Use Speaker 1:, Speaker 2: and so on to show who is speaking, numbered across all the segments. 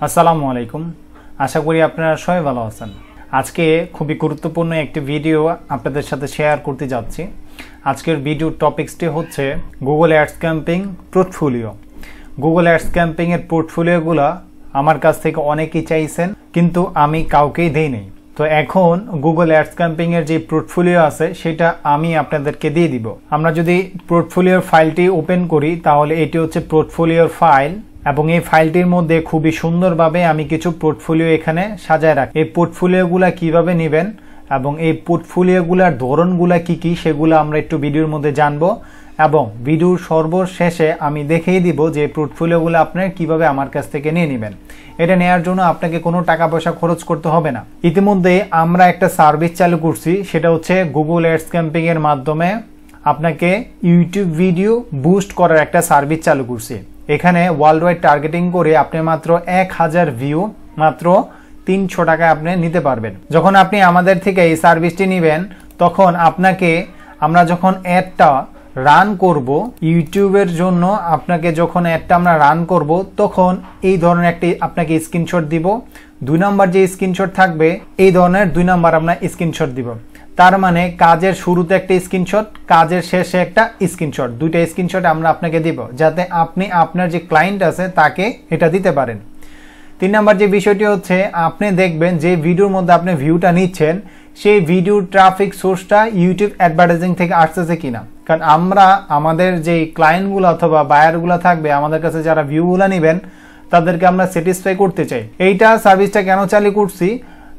Speaker 1: আসসালামু আলাইকুম। আশা করি আপনারা সবাই ভালো আছেন। আজকে খুবই গুরুত্বপূর্ণ একটি ভিডিও আপনাদের সাথে শেয়ার করতে যাচ্ছি। আজকের ভিডিওর টপিকসটি হচ্ছে Google ads camping portfolio. Google ads camping এর পোর্টফোলিওগুলো আমার কাছ থেকে অনেকেই চাইছেন, কিন্তু আমি কাউকেই দেই নাই। তো এখন গুগল অ্যাডস ক্যাম্পিং এর যে পোর্টফোলিও আছে সেটা আমি আপনাদেরকে দিয়ে দিব। আমরা যদি পোর্টফোলিওর ফাইলটি ওপেন করি তাহলে এটি হচ্ছে পোর্টফোলিওর ফাইল, এবং এই ফাইলটির মধ্যে খুবই সুন্দরভাবে আমি কিছু পোর্টফোলিও এখানে সাজায় রাখি। এই পোর্টফোলিওগুলা কিভাবে নেবেন এবং এই পোর্টফোলিওগুলার ধরনগুলা কি কি সেগুলো আমরা একটু ভিডিওর মধ্যে জানবো, এবং ভিডিওর সর্বশেষে আমি দেখিয়ে দিব যে পোর্টফোলিওগুলো আপনারা কিভাবে আমার কাছ থেকে নিয়ে নেবেন। এটা নেওয়ার জন্য আপনাকে কোনো টাকা পয়সা খরচ করতে হবে না। ইতিমধ্যে আমরা একটা সার্ভিস চালু করছি, সেটা হচ্ছে গুগল অ্যাডস ক্যাম্পিং এর মাধ্যমে আপনাকে ইউটিউব ভিডিও বুস্ট করার একটা সার্ভিস চালু করছি। এখানে ওয়ার্ল্ড ওয়াইড টার্গেটিং করে আপনি মাত্র 1000 ভিউ মাত্র 300 টাকায় আপনি নিতে পারবেন। যখন আপনি আমাদের থেকে এই সার্ভিসটি নেবেন তখন আপনাকে আমরা যখন অ্যাডটা রান করব ইউটিউবের জন্য, আপনাকে যখন অ্যাডটা আমরা রান করব তখন এই ধরনের একটি আপনাকে স্ক্রিনশট দিব। 2 নম্বর যে স্ক্রিনশট থাকবে এই ধরনের 2 নম্বর আমরা স্ক্রিনশট দিব। তার মানে কাজের শুরুতে একটা স্ক্রিনশট, কাজের শেষে একটা স্ক্রিনশট, দুইটা স্ক্রিনশট আমরা আপনাকে দিব যাতে আপনি আপনার যে ক্লায়েন্ট আছে তাকে এটা দিতে পারেন। 3 নম্বর যে বিষয়টি হচ্ছে আপনি দেখবেন যে ভিডিওর মধ্যে আপনি ভিউটা নিচ্ছেন সেই ভিডিওর ট্রাফিক সোর্সটা ইউটিউব অ্যাডভার্টাইজিং থেকে আসতেছে কিনা। কারণ আমরা আমাদের যে ক্লায়েন্টগুলো অথবা বায়ারগুলো থাকবে আমাদের কাছে যারা ভিউগুলো নেবেন তাদেরকে আমরা স্যাটিসফাই করতে চাই। এইটা সার্ভিসটা কেন চালু করছি,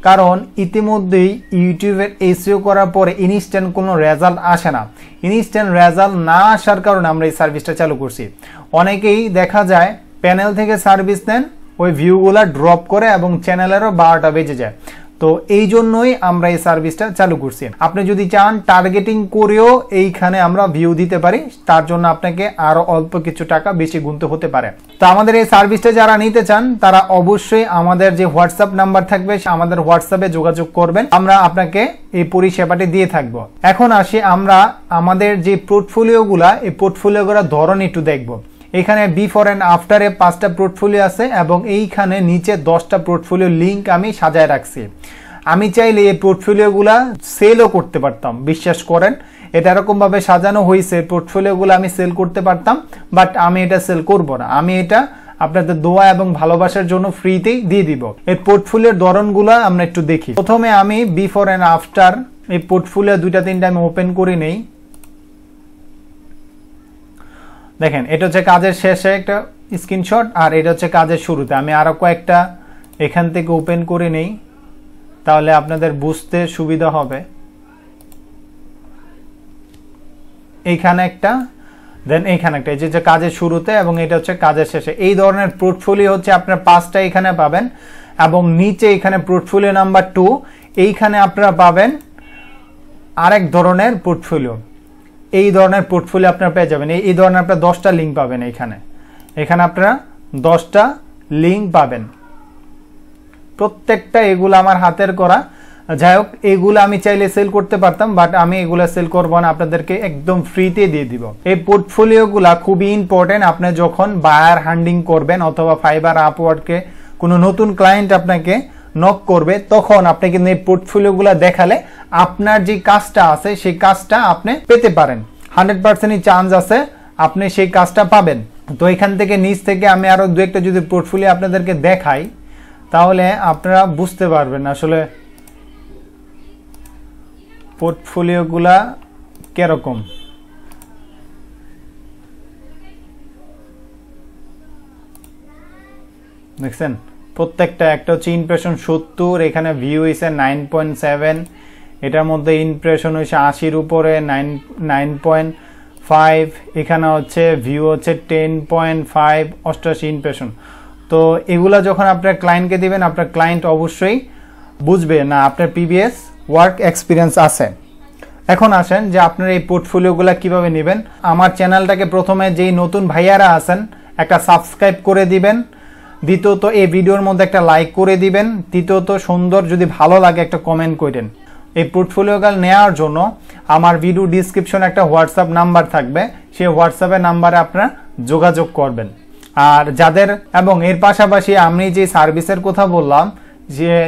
Speaker 1: কারণ ইতিমধ্যেই ইউটিউবের এসইও করার পরে ইনস্ট্যান্ট কোনো রেজাল্ট আসে না। ইনস্ট্যান্ট রেজাল্ট না আসার কারণে আমরা এই সার্ভিসটা চালু করছি। অনেকেই দেখা যায় প্যানেল থেকে সার্ভিস নেন, ওই ভিউগুলা ড্রপ করে এবং চ্যানেলেরও 12টা বেজে যায়। তো এই জন্যই আমরা এই সার্ভিসটা চালু করছি। আপনি যদি চান টার্গেটিং করেও এইখানে আমরা ভিউ দিতে পারি, তার জন্য আপনাকে আরো অল্প কিছু টাকা বেশি গুনতে হতে পারে। তো আমাদের এই সার্ভিসটা যারা নিতে চান তারা অবশ্যই আমাদের যে হোয়াটসঅ্যাপ নাম্বার থাকবে আমাদের হোয়াটসঅ্যাপে যোগাযোগ করবেন, আমরা আপনাকে এই পরিষেবাটি দিয়ে থাকবো। এখন আসি আমরা আমাদের যে পোর্টফোলিওগুলা, এই পোর্টফোলিওগুলোর ধরন একটু দেখবো। এখানে বিফোর এন্ড আফটারে 5টা পোর্টফোলিও আছে এবং এইখানে নিচে 10টা পোর্টফোলিও লিংক আমি সাজায় রাখছি। আমি চাইলে এই পোর্টফোলিওগুলা সেলও করতে পারতাম, বিশ্বাস করেন এটা এরকম ভাবে সাজানো হয়েছে পোর্টফোলিওগুলো আমি সেল করতে পারতাম, বাট আমি এটা সেল করব না। আমি এটা আপনাদের দোয়া এবং ভালোবাসার জন্য ফ্রিতেই দিয়ে দিব। এই পোর্টফোলিওর ধরনগুলো আমরা একটু দেখি। প্রথমে আমি বিফোর এন্ড আফটার এই পোর্টফোলিও 2-3টা আমি ওপেন করে নেই। দেখেন এটা হচ্ছে কাজের শেষে একটা স্ক্রিনশট আর এটা হচ্ছে কাজের শুরুতে। আমি আরো কয়েকটা এখান থেকে ওপেন করে নেই তাহলে আপনাদের বুঝতে সুবিধা হবে। এইখানে একটা, দেন এইখানে একটা, এই যে কাজের শুরুতে এবং এটা হচ্ছে কাজের শেষে। এই ধরনের পোর্টফোলিও হচ্ছে আপনার 5টা এখানে পাবেন, এবং নিচে এখানে পোর্টফোলিও নাম্বার 2 এইখানে আপনারা পাবেন আরেক ধরনের পোর্টফোলিও। এই ধরনের পোর্টফোলিও আপনারা পেয়ে যাবেন। এই ধরনের আপনারা 10টা লিঙ্ক পাবেন। এখানে আপনারা 10টা লিঙ্ক পাবেন। প্রত্যেকটা এগুলো আমার হাতের করা। যাই হোক, এগুলো আমি চাইলে সেল করতে পারতাম, বাট আমি এগুলো সেল করবো না, আপনাদেরকে একদম ফ্রিতে দিয়ে দিব। এই পোর্টফোলিওগুলা খুবই ইম্পর্টেন্ট। আপনি যখন বায়ার হান্ডিং করবেন অথবা ফাইবার আপওয়ার্ডকে কোনো নতুন ক্লায়েন্ট আপনাকে নক করবে তখন আপনি কিন্তু এই পোর্টফোলিওগুলো দেখালে আপনার যে কাজটা আছে সেই কাজটা আপনি পেতে পারেন। 100% চান্স আছে আপনি সেই কাজটা পাবেন। তো এখান থেকে নিচ থেকে আমি আরো 2-একটা যদি পোর্টফোলিও আপনাদেরকে দেখাই তাহলে আপনারা বুঝতে পারবেন আসলে পোর্টফোলিওগুলা কিরকম। দেখছেন প্রত্যেকটা, একটা হচ্ছে ইমপ্রেশন 70, এখানে ভিউ হয়েছে 9.7, এটার মধ্যে ইমপ্রেশন হয়েছে 80-র উপরে 9.5, এখানে হচ্ছে ভিউ হচ্ছে 10.5, 88 ইমপ্রেশন। তো এগুলা যখন আপনার ক্লায়েন্টকে দিবেন আপনার ক্লায়েন্ট অবশ্যই বুঝবে না আপনার প্রিভিয়াস ওয়ার্ক এক্সপিরিয়েন্স আছে। এখন আসেন যে আপনারা এই পোর্টফোলিওগুলা কিভাবে নেবেন। আমার চ্যানেলটাকে প্রথমে যেই নতুন ভাইয়ারা আছেন একটা সাবস্ক্রাইব করে দিবেন, দ্বিতীয়ত এই ভিডিওর মধ্যে একটা লাইক করে দিবেন, তৃতীয়ত সুন্দর যদি ভালো লাগে একটা কমেন্ট করেন। এই পোর্টফোলিওগুলো নেওয়ার জন্য আমার ভিডিও ডিসক্রিপশনে একটা হোয়াটসঅ্যাপ নাম্বার থাকবে, সেই হোয়াটসঅ্যাপের নাম্বারে আপনারা যোগাযোগ করবেন। আর যাদের এবং এর পাশাপাশি আমি যে সার্ভিসের কথা বললাম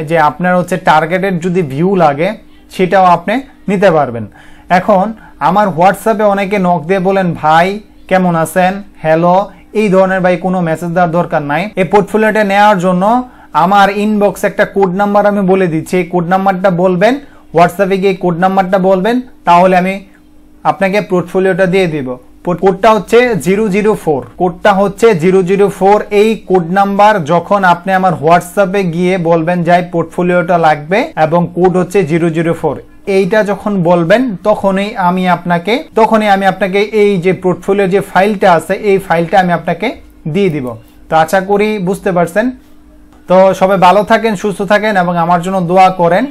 Speaker 1: যে আপনার হচ্ছে টার্গেটেড যদি ভিউ লাগে সেটাও আপনি নিতে পারবেন। এখন আমার হোয়াটসঅ্যাপে অনেকে নক দিয়ে বলেন ভাই কেমন আছেন, হ্যালো, এই ধরনের ভাই কোনো মেসেজ দেওয়ার দরকার নাই। এই পোর্টফোলিওটা নেওয়ার জন্য আমার ইনবক্সে একটা কোড নাম্বার আমি বলে দিচ্ছি, এই কোড নাম্বারটা বলবেন, হোয়াটসঅ্যাপে গিয়ে কোড নাম্বারটা বলবেন, তাহলে আমি আপনাকে পোর্টফোলিওটা দিয়ে দিব। কোডটা হচ্ছে 004, কোডটা হচ্ছে 004। এই কোড নাম্বার যখন আপনি আমার হোয়াটসঅ্যাপে গিয়ে বলবেন যাই পোর্টফোলিওটা লাগবে এবং কোড হচ্ছে 004, এইটা যখন বলবেন তখনই আমি আপনাকে এই যে পোর্টফোলিও যে ফাইলটা আছে এই ফাইলটা আমি আপনাকে দিয়ে দিব। তো আশা করি বুঝতে পারছেন। তো সবাই ভালো থাকেন, সুস্থ থাকেন এবং আমার জন্য দোয়া করেন।